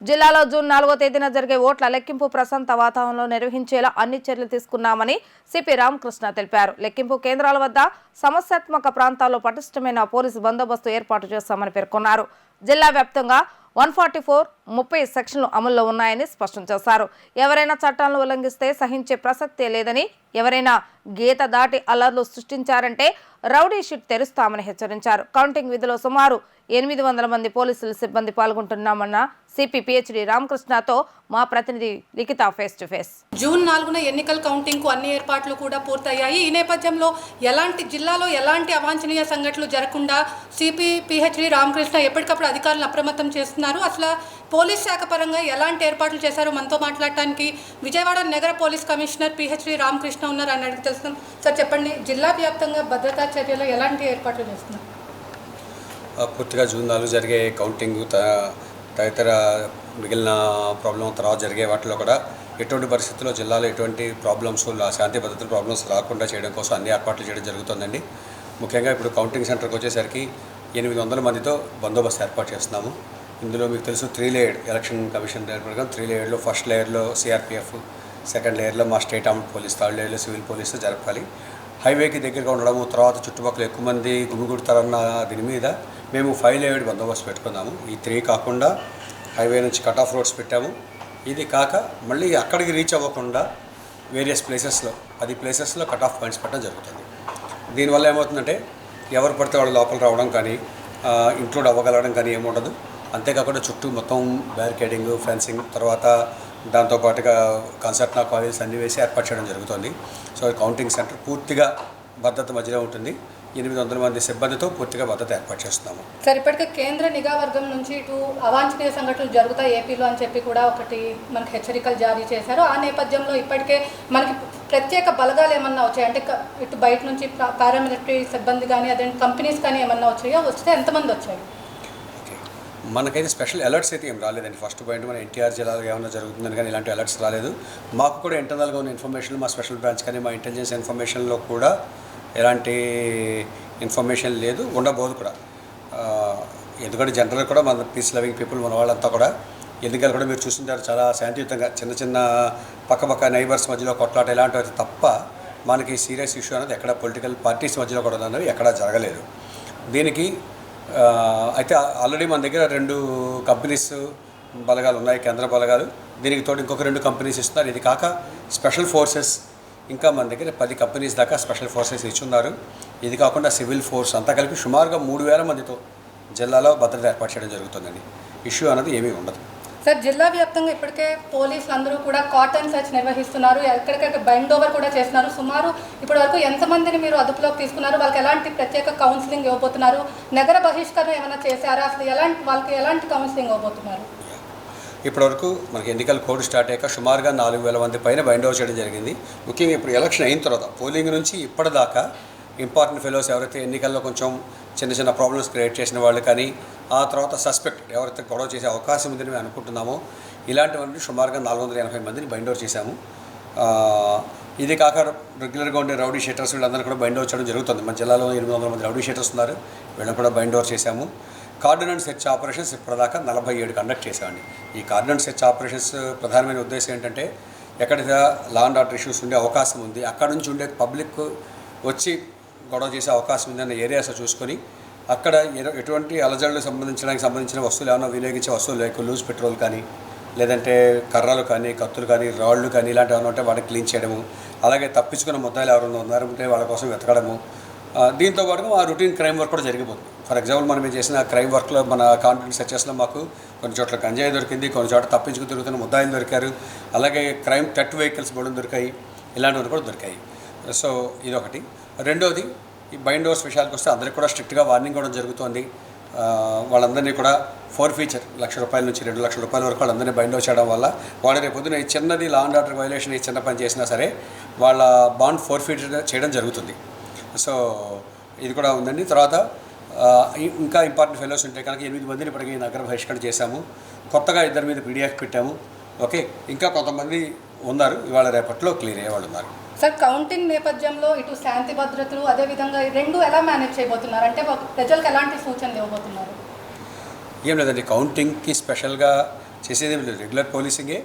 జిల్లాలో జూన్ 4వ తేదీన జరిగే ఓట్ల లెక్కింపు ప్రశాంత వాతావరణంలో నిర్వహించేలా అన్ని చర్యలు తీసుకున్నామని సిపి రామకృష్ణ తెలిపారు. లెక్కింపు కేంద్రాల వద్ద సమస్యాత్మక ప్రాంతాల్లో పటిష్టమైన పోలీసు బందోబస్తు ఏర్పాటు చేస్తామని పేర్కొన్నారు. జిల్లా వ్యాప్తంగా 144 సెక్షన్లు అమల్లో ఉన్నాయని స్పష్టం చేశారు. ఎవరైనా చట్టాలను ఉల్లంఘిస్తే సహించే ప్రసక్తే లేదని, ఎవరైనా గీత దాటి అల్లర్లు సృష్టించారంటే రౌడీ షీట్ తెరుస్తామని హెచ్చరించారు. కౌంటింగ్ విధిలో సుమారు 800 మంది పోలీసులు సిబ్బంది పాల్గొంటున్నామన్న సిపి పిహెచ్డి రామకృష్ణతో మా ప్రతినిధి లిఖిత ఫేస్ టు ఫేస్. జూన్ 4న ఎన్నికల కౌంటింగ్కు అన్ని ఏర్పాట్లు కూడా పూర్తయ్యాయి. ఈ నేపథ్యంలో జిల్లాలో ఎలాంటి అవాంఛనీయ సంఘటనలు జరగకుండా సిపి పిహెచ్డి రామకృష్ణ ఎప్పటికప్పుడు అధికారులను అప్రమత్తం చేస్తున్నారు. అసలు పోలీస్ శాఖ పరంగా ఎలాంటి ఏర్పాట్లు చేశారో మనతో మాట్లాడటానికి విజయవాడ నగర పోలీస్ కమిషనర్ పిహెచ్డి రామకృష్ణ ఉన్నారు అని అడిగి తెలుస్తాం. సార్ చెప్పండి, జిల్లా వ్యాప్తంగా భద్రతా చర్యలు ఎలాంటి ఏర్పాట్లు చేస్తున్నారు? పూర్తిగా జూన్ 4 జరిగే కౌంటింగ్ తదితర మిగిలిన ప్రాబ్లం తర్వాత జరిగే వాటిలో కూడా ఎటువంటి పరిస్థితుల్లో జిల్లాలో ఎటువంటి ప్రాబ్లమ్స్ శాంతి భద్రతల ప్రాబ్లమ్స్ రాకుండా చేయడం కోసం అన్ని ఏర్పాట్లు చేయడం జరుగుతుందండి. ముఖ్యంగా ఇప్పుడు కౌంటింగ్ సెంటర్కి వచ్చేసరికి 800 మందితో బందోబస్తు ఏర్పాటు చేస్తున్నాము. ఇందులో మీకు తెలుసు 3 లేయర్డ్ ఎలక్షన్ కమిషన్ ప్రకారం 3 లేయర్లో ఫస్ట్ లేయర్లో సిఆర్పిఎఫ్, సెకండ్ లేయర్లో మా స్టేట్ ఆర్మ్డ్ పోలీస్, థర్డ్ లేయర్లో సివిల్ పోలీసు జరపాలి. హైవేకి దగ్గరగా ఉండడము, తర్వాత చుట్టుపక్కల ఎక్కువ మంది గుమిగూడతారన్న దీని మీద మేము 5 లేయర్డ్ బందోబస్తు పెట్టుకున్నాము. ఈ 3 కాకుండా హైవే నుంచి కట్ ఆఫ్ రోడ్స్ పెట్టాము. ఇది కాక మళ్ళీ అక్కడికి రీచ్ అవ్వకుండా వేరియస్ ప్లేసెస్లో 10 ప్లేసెస్లో కట్ ఆఫ్ పాయింట్స్ పెట్టడం జరుగుతుంది. దీనివల్ల ఏమవుతుందంటే ఎవరు పడితే వాళ్ళు లోపల రావడం కానీ ఇంక్లూడ్ అవ్వగలగడం కానీ ఏముండదు. అంతేకాకుండా చుట్టూ మొత్తం బ్యారికేడింగ్, ఫెన్సింగ్, తర్వాత దాంతోపాటుగా కన్సర్ట్ కాలేజెస్ అన్నీ వేసి ఏర్పాటు చేయడం జరుగుతుంది. సో కౌంటింగ్ సెంటర్ పూర్తిగా భద్రత మధ్యలో ఉంటుంది. 800 మంది సిబ్బందితో పూర్తిగా భద్రత ఏర్పాటు చేస్తున్నాము. సార్, ఇప్పటికే కేంద్ర నిఘా వర్గం నుంచి ఇటు అవాంఛనీయ సంఘటనలు జరుగుతాయి ఏపీలో అని చెప్పి కూడా ఒకటి మనకి హెచ్చరికలు జారీ చేశారు. ఆ నేపథ్యంలో ఇప్పటికే మనకి ప్రత్యేక బలగాలు ఏమన్నా వచ్చాయి అంటే ఇటు బయట నుంచి పారామిలిటరీ సిబ్బంది కానీ అదే కంపెనీస్ కానీ ఏమన్నా వచ్చాయో, వస్తే ఎంతమంది వచ్చాయి? మనకైతే స్పెషల్ అలర్ట్స్ అయితే ఏం రాలేదండి. ఫస్ట్ పాయింట్ మన ఎన్టీఆర్ జిల్లాలో ఏమైనా జరుగుతుందని కానీ ఇలాంటి అలర్ట్స్ రాలేదు. మాకు కూడా ఇంటర్నల్గా ఉన్న ఇన్ఫర్మేషన్ మా స్పెషల్ బ్రాంచ్ కానీ మా ఇంటెలిజెన్స్ ఇన్ఫర్మేషన్లో కూడా ఎలాంటి ఇన్ఫర్మేషన్ లేదు, ఉండబోదు కూడా. ఎందుకంటే జనరల్గా కూడా మన పీస్ లవింగ్ పీపుల్ మన వాళ్ళంతా కూడా ఎన్నికలు కూడా మీరు చూస్తుంటారు చాలా శాంతియుతంగా, చిన్న చిన్న పక్క నైబర్స్ మధ్యలో కొట్లాట ఇలాంటివి తప్ప మనకి సీరియస్ ఇష్యూ అనేది ఎక్కడ పొలిటికల్ పార్టీస్ మధ్యలో కూడా అన్నది ఎక్కడా జరగలేదు. దీనికి అయితే ఆల్రెడీ మన దగ్గర 2 కంపెనీస్ బలగాలు ఉన్నాయి, కేంద్ర బలగాలు. దీనికి తోడు ఇంకొక 2 కంపెనీస్ ఇస్తున్నారు. ఇది కాక స్పెషల్ ఫోర్సెస్ ఇంకా మన దగ్గర 10 కంపెనీస్ దాకా స్పెషల్ ఫోర్సెస్ ఇచ్చున్నారు. ఇది కాకుండా సివిల్ ఫోర్స్ అంతా కలిపి సుమారుగా 3000 మందితో జిల్లాలో భద్రత ఏర్పాటు చేయడం జరుగుతుందండి. ఇష్యూ అనేది ఏమీ ఉండదు. సార్, జిల్లా వ్యాప్తంగా ఇప్పటికే పోలీసులు అందరూ కూడా కాటన్ సర్చ్ నిర్వహిస్తున్నారు, ఎక్కడికక్కడ బైండ్ ఓవర్ కూడా చేస్తున్నారు. సుమారు ఇప్పటి వరకు ఎంతమందిని మీరు అదుపులోకి తీసుకున్నారు? వాళ్ళకి ఎలాంటి ప్రత్యేక కౌన్సిలింగ్ ఇవ్వబోతున్నారు? నగర బహిష్కరణ ఏమైనా చేశారా? అసలు వాళ్ళకి ఎలాంటి కౌన్సిలింగ్ ఇవ్వబోతున్నారు? ఇప్పటివరకు మనకి ఎన్నికల కోడ్ స్టార్ట్ అయ్యాక సుమారుగా 4000 మంది పైన బైండ్ ఓవర్ చేయడం జరిగింది. ముఖ్యంగా ఇప్పుడు ఎలక్షన్ అయిన తర్వాత పోలింగ్ నుంచి ఇప్పటిదాకా ఇంపార్టెంట్ ఫెలోస్ ఎవరైతే ఎన్నికల్లో కొంచెం చిన్న ప్రాబ్లమ్స్ క్రియేట్ చేసిన వాళ్ళు కానీ, ఆ తర్వాత సస్పెక్ట్ ఎవరైతే గొడవ చేసే అవకాశం ఉందని మేము అనుకుంటున్నామో ఇలాంటివన్నీ సుమారుగా 480 మందిని బైండ్ ఓవర్ చేశాము. ఇది కాక రెగ్యులర్గా ఉండే రౌడీ షీటర్స్ వీళ్ళందరూ కూడా బైండ్ ఓవర్ చేయడం జరుగుతుంది. మన జిల్లాలో 800 మంది రౌడీ షీటర్స్ ఉన్నారు, వీళ్ళని కూడా బైండ్ ఓవర్ చేశాము. కార్డినెన్స్ సెర్చ్ ఆపరేషన్స్ ఇప్పటిదాకా 47 కండక్ట్ చేశామండి. ఈ కార్డినెన్స్ సెర్చ్ ఆపరేషన్స్ ప్రధానమైన ఉద్దేశం ఏంటంటే ఎక్కడైతే లా అండ్ ఆర్డర్ ఇష్యూస్ ఉండే అవకాశం ఉంది, అక్కడ నుంచి ఉండే పబ్లిక్ వచ్చి గొడవ చేసే అవకాశం ఉందన్న ఏరియాస్ చూసుకొని అక్కడ ఎటువంటి అలజడులకు సంబంధించిన వస్తువులు ఏమైనా వినియోగించే వస్తువులు లైక్ లూజ్ పెట్రోల్ కానీ, లేదంటే కర్రలు కానీ, కత్తులు కానీ, రాళ్ళు కానీ ఇలాంటివి ఏమైనా ఉంటే వాటిని క్లీన్ చేయడము, అలాగే తప్పించుకున్న ముద్దాయిలు ఎవరైనా ఉన్నారంటే వాళ్ళ కోసం వెతకడము. దీంతో పాటుగా ఆ రొటీన్ క్రైమ్ వర్క్ కూడా జరిగిపోతుంది. ఫర్ ఎగ్జాంపుల్ మనం చేసిన క్రైమ్ వర్క్లో మన కాంట్రాక్ట్ సెర్చెస్లో మాకు కొన్ని చోట్ల గంజాయి దొరికింది, కొన్ని చోట్ల తప్పించుకు తిరుగుతున్న ముద్దాయిలు దొరికారు, అలాగే క్రైమ్ టెట్ వెహికల్స్ బోర్డు దొరికాయి, ఇలాంటివి కూడా దొరికాయి. సో ఇదొకటి. రెండోది, ఈ బైండ్ ఓవర్స్ విషయాలకు వస్తే అందరికీ కూడా స్ట్రిక్ట్గా వార్నింగ్ కూడా జరుగుతుంది. వాళ్ళందరినీ కూడా ఫోర్ఫీచర్ ₹1,00,000 నుంచి ₹2,00,000 వరకు వాళ్ళందరినీ బైండ్ ఓవర్ చేయడం వల్ల వాళ్ళు రేపు పొద్దున ఈ చిన్నది లా అండ్ ఆర్డర్ వైలేషన్ ఈ చిన్న పని చేసినా సరే వాళ్ళ బాండ్ ఫోర్ఫీచర్ చేయడం జరుగుతుంది. సో ఇది కూడా ఉందండి. తర్వాత ఇంకా ఇంపార్టెంట్ ఫెలోస్ ఉంటే కనుక 8 మందిని ఇప్పటికీ నగర బహిష్కరణ చేశాము. కొత్తగా 2 మీద పీడిఎఫ్ పెట్టాము. ఓకే, ఇంకా కొంతమంది ఉన్నారు, ఇవాళ రేపట్లో క్లియర్ అయ్యే వాళ్ళు ఉన్నారు. సార్, కౌంటింగ్ నేపథ్యంలో ఇటు శాంతి భద్రతలు అదేవిధంగా 2 ఎలా మేనేజ్ చేయబోతున్నారు? అంటే ప్రజలకు ఎలాంటి సూచనలు ఇవ్వబోతున్నారు? ఏం లేదండి, కౌంటింగ్కి స్పెషల్గా చేసేది రెగ్యులర్ పోలీసింగే.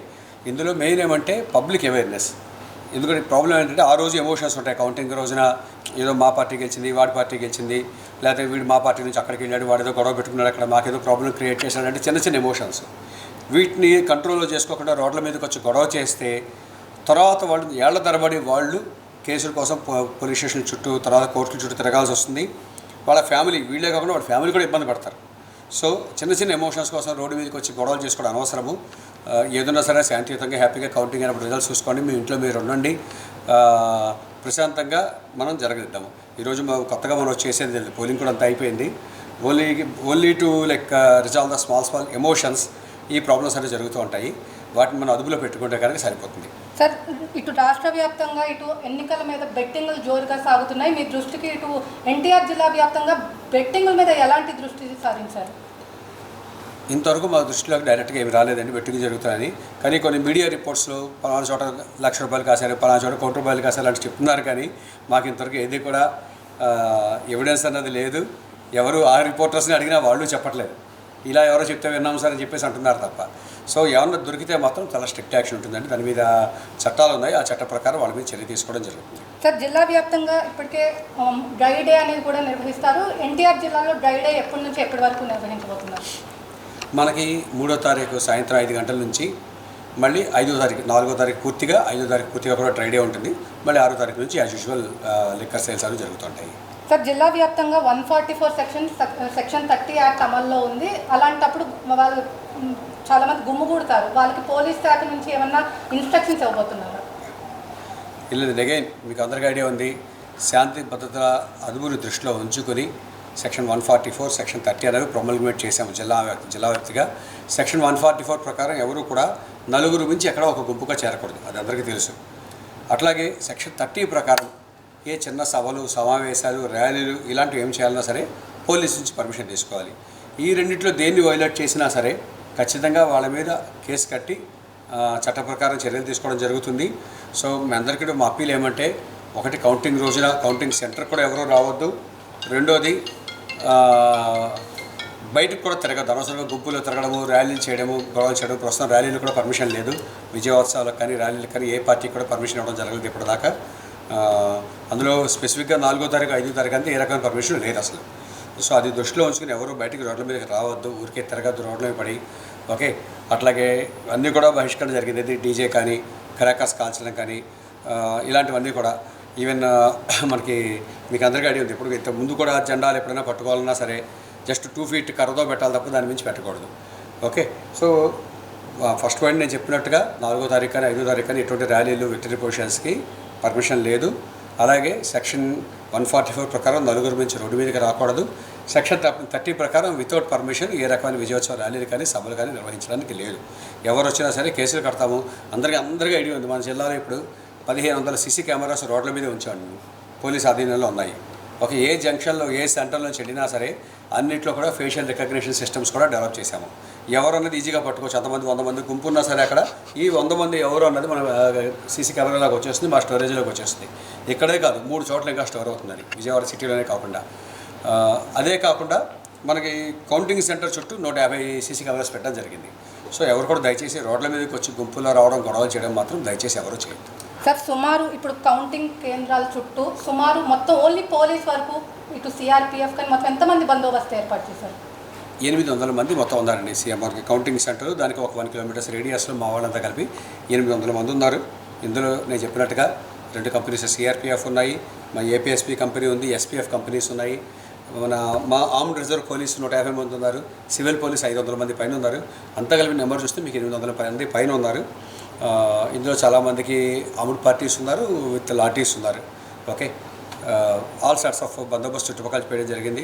ఇందులో మెయిన్ ఏమంటే పబ్లిక్ అవేర్నెస్. ఎందుకంటే ప్రాబ్లం ఏంటంటే ఆ రోజు ఎమోషన్స్ ఉంటాయి. కౌంటింగ్ రోజున ఏదో మా పార్టీ గెలిచింది, వాడి పార్టీ గెలిచింది, లేకపోతే వీడు మా పార్టీ నుంచి అక్కడికి వెళ్ళాడు, వాడు ఏదో గొడవ పెట్టుకున్నాడు, అక్కడ మాకేదో ప్రాబ్లం క్రియేట్ చేశాడు అంటే చిన్న చిన్న ఎమోషన్స్. వీటిని కంట్రోల్లో చేసుకోకుండా రోడ్ల మీదకి వచ్చి గొడవ చేస్తే తర్వాత వాళ్ళు ఏళ్ల తరబడి వాళ్ళు కేసుల కోసం పోలీస్ స్టేషన్ చుట్టూ, తర్వాత కోర్టుల చుట్టూ తిరగాల్సి వస్తుంది. వాళ్ళ ఫ్యామిలీ, వీళ్ళే కాకుండా వాళ్ళ ఫ్యామిలీ కూడా ఇబ్బంది పడతారు. సో చిన్న చిన్న ఎమోషన్స్ కోసం రోడ్డు మీదకి వచ్చి గొడవలు చేసుకోవడం అనవసరము. ఏదన్నా సరే శాంతియుతంగా హ్యాపీగా కౌంటింగ్ అయినప్పుడు రిజల్ట్స్ చూసుకోండి, మీ ఇంట్లో మీరు ఉండండి, ప్రశాంతంగా మనం జరగదిద్దాము. ఈరోజు కొత్తగా మనం చేసేది పోలింగ్ కూడా అంతా అయిపోయింది. Only to like resolve the small emotions. ఈ ప్రాబ్లమ్స్ అనేవి జరుగుతూ ఉంటాయి. వాటిని మనం అదుపులో పెట్టుకుంటే కనుక సరిపోతుంది. సార్, ఇటు రాష్ట్ర వ్యాప్తంగా ఇటు ఎన్నికల మీద బెట్టింగ్లు జోరుగా సాగుతున్నాయి. మీ దృష్టికి ఇటు ఎన్టీఆర్ జిల్లా వ్యాప్తంగా బెట్టింగ్ల మీద ఎలాంటి దృష్టి సారించారు? ఇంతవరకు మా దృష్టిలోకి డైరెక్ట్గా ఏమి రాలేదండి బెట్టింగ్ జరుగుతాయని. కానీ కొన్ని మీడియా రిపోర్ట్స్లో పలానా చోట ₹1,00,000 కాశారు, పలానా చోట ₹1,00,00,000 కాశారు అని చెప్తున్నారు. కానీ మాకు ఇంతవరకు ఏది కూడా ఎవిడెన్స్ అన్నది లేదు. ఎవరు ఆ రిపోర్టర్స్ని అడిగినా వాళ్ళు చెప్పట్లేదు. ఇలా ఎవరో చెప్తే విన్నాం సార్ అని చెప్పేసి అంటున్నారు తప్ప. సో ఏమన్నా దొరికితే మాత్రం చాలా స్ట్రిక్ట్ యాక్షన్ ఉంటుందండి. దాని మీద చట్టాలు ఉన్నాయి. ఆ చట్ట ప్రకారం వాళ్ళ మీద చర్య తీసుకోవడం జరుగుతుంది. సార్, జిల్లా వ్యాప్తంగా ఇప్పటికే డ్రై డే అనేది కూడా నిర్వహిస్తారు. ఎన్టీఆర్ జిల్లాలో డ్రై డే ఎప్పటి నుంచి ఎప్పటి వరకు నిర్వహించబోతున్నారు? మనకి 3వ తారీఖు సాయంత్రం 5 గంటల నుంచి మళ్ళీ 5వ తారీఖు, 4వ తారీఖు పూర్తిగా, 5వ తారీఖు పూర్తిగా కూడా డ్రై డే ఉంటుంది. మళ్ళీ 6వ తారీఖు నుంచి యాజ్ యూజువల్ లిక్కర్ సేల్స్ అవి జరుగుతుంటాయి. సార్, జిల్లా వ్యాప్తంగా 144 సెక్షన్ 30 యాక్ట్ అమల్లో ఉంది. అలాంటప్పుడు వాళ్ళు చాలామంది గుమ్ముగూడతారు. వాళ్ళకి పోలీస్ శాఖ నుంచి ఏమన్నా ఇన్స్ట్రక్షన్స్ ఇవ్వబోతున్నారు? లేదు, అగైన్ మీకు అందరికీ ఐడియా ఉంది. శాంతి భద్రతల అదుపుని దృష్టిలో ఉంచుకొని సెక్షన్ 144, సెక్షన్ 30 అనేవి ప్రొమల్గేట్ చేశాము జిల్లా వ్యాప్తిగా. సెక్షన్ 144 ప్రకారం ఎవరు కూడా నలుగురు మించి ఎక్కడ ఒక గుంపుగా చేరకూడదు, అది అందరికీ తెలుసు. అట్లాగే సెక్షన్ 30 ప్రకారం ఏ చిన్న సభలు, సమావేశాలు, ర్యాలీలు ఇలాంటివి ఏం చేయాలన్నా సరే పోలీస్ నుంచి పర్మిషన్ తీసుకోవాలి. ఈ రెండింటిలో దేన్ని వైలేట్ చేసినా సరే ఖచ్చితంగా వాళ్ళ మీద కేసు కట్టి చట్ట ప్రకారం చర్యలు తీసుకోవడం జరుగుతుంది. సో మీ అందరికీ మా అప్పీల్ ఏమంటే, ఒకటి కౌంటింగ్ రోజున కౌంటింగ్ సెంటర్ కూడా ఎవరూ రావద్దు. రెండోది బయటకు కూడా తిరగదు. అనవసరంగా గుంపులో తిరగడము, ర్యాలీలు చేయడము, గొడవలు చేయడం. ప్రస్తుతం ర్యాలీలు కూడా పర్మిషన్ లేదు. విజయోత్సవాలకు కానీ ర్యాలీలకు కానీ ఏ పార్టీకి కూడా పర్మిషన్ ఇవ్వడం జరగలేదు ఇప్పటిదాకా. అందులో స్పెసిఫిక్గా 4వ తారీఖు, 5వ తారీఖు అంతా ఏ రకమైన పర్మిషన్ లేదు అసలు. సో అది దృష్టిలో ఉంచుకుని ఎవరు బయటికి రోడ్ల మీదకి రావద్దు, ఊరికే తిరగద్దు రోడ్ల మీద పడి. ఓకే, అట్లాగే అన్నీ కూడా బహిష్కరణ జరిగింది. ఇది డీజే కానీ, క్రాకర్స్ కాల్చడం కానీ, ఇలాంటివన్నీ కూడా. ఈవెన్ మనకి మీకు అందరికీ ఐడియా ఉంది, ఇప్పుడు ఇంత ముందు కూడా జెండాలు ఎప్పుడైనా పట్టుకోవాలన్నా సరే జస్ట్ 2 feet కర్రతో పెట్టాలి తప్ప దాని మించి పెట్టకూడదు. ఓకే, సో ఫస్ట్ పాయింట్ నేను చెప్పినట్టుగా 4వ తారీఖు కానీ 5వ తారీఖు కానీ ఎటువంటి ర్యాలీలు, విక్టరీ పొజిషన్స్కి పర్మిషన్ లేదు. అలాగే సెక్షన్ 144 ప్రకారం నలుగురు మించి రోడ్డు మీదకి రాకూడదు. సెక్షన్ 30 ప్రకారం వితౌట్ పర్మిషన్ ఏ రకమైన విజయోత్సవ ర్యాలీలు కానీ, సభలు కానీ నిర్వహించడానికి లేదు. ఎవరు వచ్చినా సరే కేసులు కడతాము. అందరికీ ఐడియా ఉంది. మన జిల్లాలో ఇప్పుడు 1500 సీసీ కెమెరాస్ రోడ్ల మీద ఉంచాము, పోలీస్ ఆధీనంలో ఉన్నాయి. ఒక ఏ జంక్షన్లో, ఏ సెంటర్లో వెళ్ళినా సరే అన్నింటిలో కూడా ఫేషియల్ రికగ్నిషన్ సిస్టమ్స్ కూడా డెవలప్ చేశాము. ఎవరు అన్నది ఈజీగా పట్టుకోవచ్చు. 100 మంది గుంపు ఉన్నా సరే అక్కడ ఈ 100 మంది ఎవరు అన్నది మన సీసీ కెమెరాలోకి వచ్చేస్తుంది, మా స్టోరేజ్లోకి వచ్చేస్తుంది. ఇక్కడే కాదు, 3 చోట్ల ఇంకా స్టోర్ అవుతుందని, విజయవాడ సిటీలోనే కాకుండా. అదే కాకుండా మనకి కౌంటింగ్ సెంటర్ చుట్టూ 150 సీసీ కెమెరాస్ పెట్టడం జరిగింది. సో ఎవరు కూడా దయచేసి రోడ్ల మీదకి వచ్చి గుంపులో రావడం, గొడవలు చేయడం మాత్రం దయచేసి ఎవరు చేయొద్దు. సార్, సుమారు ఇప్పుడు కౌంటింగ్ కేంద్రాల చుట్టూ సుమారు మొత్తం ఓన్లీ పోలీస్ వరకు ఇటు సిఆర్పిఎఫ్ కానీ మొత్తం ఎంతమంది బందోబస్తు ఏర్పాటు చేశారు? 800 మంది మొత్తం ఉన్నారండి. మనకి కౌంటింగ్ సెంటర్, దానికి ఒక 1 kilometers రేడియస్లో మా వాళ్ళంతా కలిపి 800 మంది ఉన్నారు. ఇందులో నేను చెప్పినట్టుగా 2 కంపెనీస్ సిఆర్పిఎఫ్ ఉన్నాయి, మా ఏపీఎస్పీ కంపెనీ ఉంది, ఎస్పీఎఫ్ కంపెనీస్ ఉన్నాయి. మా ఆర్మ్డ్ రిజర్వ్ పోలీస్ 150 మంది ఉన్నారు, సివిల్ పోలీస్ 500 మంది పైన ఉన్నారు. అంతా కలిపి నెంబర్ చూస్తే మీకు 800 మంది పైన ఉన్నారు. ఇందులో చాలామందికి ఆర్మ్డ్ పార్టీస్ ఉన్నారు, విత్ లాఠీస్ ఉన్నారు. ఓకే, ఆల్ సార్ట్స్ ఆఫ్ బందోబస్తు చుట్టుపక్కల చేయడం జరిగింది.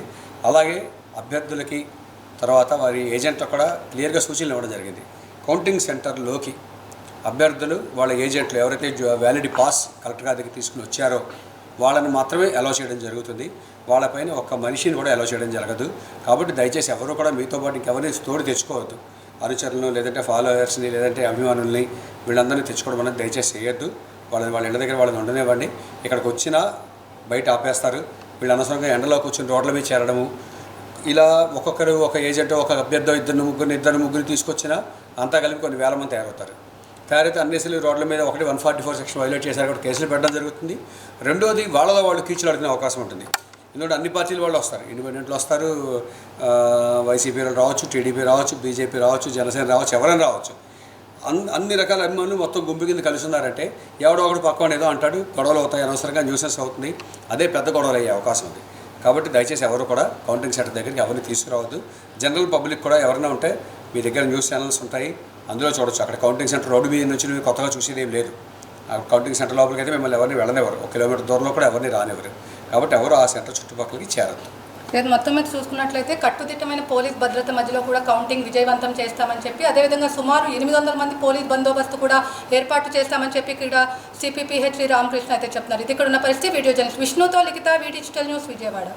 అలాగే అభ్యర్థులకి తర్వాత వారి ఏజెంట్లకు కూడా క్లియర్గా సూచనలు ఇవ్వడం జరిగింది. కౌంటింగ్ సెంటర్లోకి అభ్యర్థులు వాళ్ళ ఏజెంట్లు ఎవరైతే వ్యాలిడ్ పాస్ కలెక్టర్ గారి దగ్గర తీసుకుని వచ్చారో వాళ్ళని మాత్రమే అలౌ చేయడం జరుగుతుంది. వాళ్ళపైన ఒక్క మనిషిని కూడా అలౌ చేయడం జరగదు. కాబట్టి దయచేసి ఎవరు కూడా మీతో పాటు ఇంకెవరిని తోడు తెచ్చుకోవద్దు. అనుచరులను, లేదంటే ఫాలోవర్స్ని, లేదంటే అభిమానుల్ని, వీళ్ళందరినీ తెచ్చుకోవడం అనేది దయచేసి చేయొద్దు. వాళ్ళ ఇళ్ళ దగ్గర వాళ్ళని ఉండనివ్వండి. ఇక్కడికి వచ్చినా బయట ఆపేస్తారు. వీళ్ళు అనవసరంగా ఎండలో కూర్చొని రోడ్ల మీద చేరడము, ఇలా ఒక్కొక్కరు ఒక ఏజెంట్, ఒక అభ్యర్థి, ఇద్దరు ముగ్గురిని తీసుకొచ్చినా అంతా కలిపి కొన్ని వేల మంది తయారైతే అన్నేసరి రోడ్ల మీద 144 సెక్షన్ వైలేట్ చేశారు కాబట్టి కేసులు పెట్టడం జరుగుతుంది. రెండోది వాళ్ళలో వాళ్ళు కీచులాడుకునే అవకాశం ఉంటుంది. ఎందుకంటే అన్ని పార్టీల వాళ్ళు వస్తారు, ఇండిపెండెంట్లు వస్తారు, వైసీపీ రావచ్చు, టీడీపీ రావచ్చు, బీజేపీ రావచ్చు, జనసేన రావచ్చు, ఎవరైనా రావచ్చు. అన్ని రకాల అభిమానులు మొత్తం గుంపు కింద కలిసి ఉన్నారంటే ఎవడో ఒకటి పక్కన ఏదో అంటాడు, గొడవలు అవుతాయి, అనవసరంగా న్యూసెన్స్ అవుతుంది, అదే పెద్ద గొడవలు అయ్యే అవకాశం ఉంది. కాబట్టి దయచేసి ఎవరు కూడా కౌంటింగ్ సెంటర్ దగ్గరికి ఎవరిని తీసుకురావద్దు. జనరల్ పబ్లిక్ కూడా ఎవరైనా ఉంటే మీ దగ్గర న్యూస్ ఛానల్స్ ఉంటాయి, అందులో చూడొచ్చు. అక్కడ కౌంటింగ్ సెంటర్ రోడ్డు మీద నుంచి కొత్తగా చూసేది ఏం లేదు. ఆ కౌంటింగ్ సెంటర్ లోపలికి అయితే మిమ్మల్ని ఎవరిని వెళ్ళనివ్వరు, 1 కిలోమీటర్ దూరంలో కూడా ఎవరిని రానివ్వరు. కాబట్టి ఎవరు ఆ సెంటర్ చుట్టుపక్కలకి చేరద్దు. లేదు, మొత్తం మీద చూసుకున్నట్లయితే కట్టుదిట్టమైన పోలీస్ భద్రత మధ్యలో కూడా కౌంటింగ్ విజయవంతం చేస్తామని చెప్పి, అదేవిధంగా సుమారు 800 మంది పోలీస్ బందోబస్తు కూడా ఏర్పాటు చేస్తామని చెప్పి ఇక్కడ సిపి పిహెచ్డి రామకృష్ణ అయితే చెప్తున్నారు. ఇది ఇక్కడ ఉన్న పరిస్థితి. వీడియో జర్నలిస్ట్ విష్ణుతో లిఖిత, వి డిజిటల్ న్యూస్, విజయవాడ.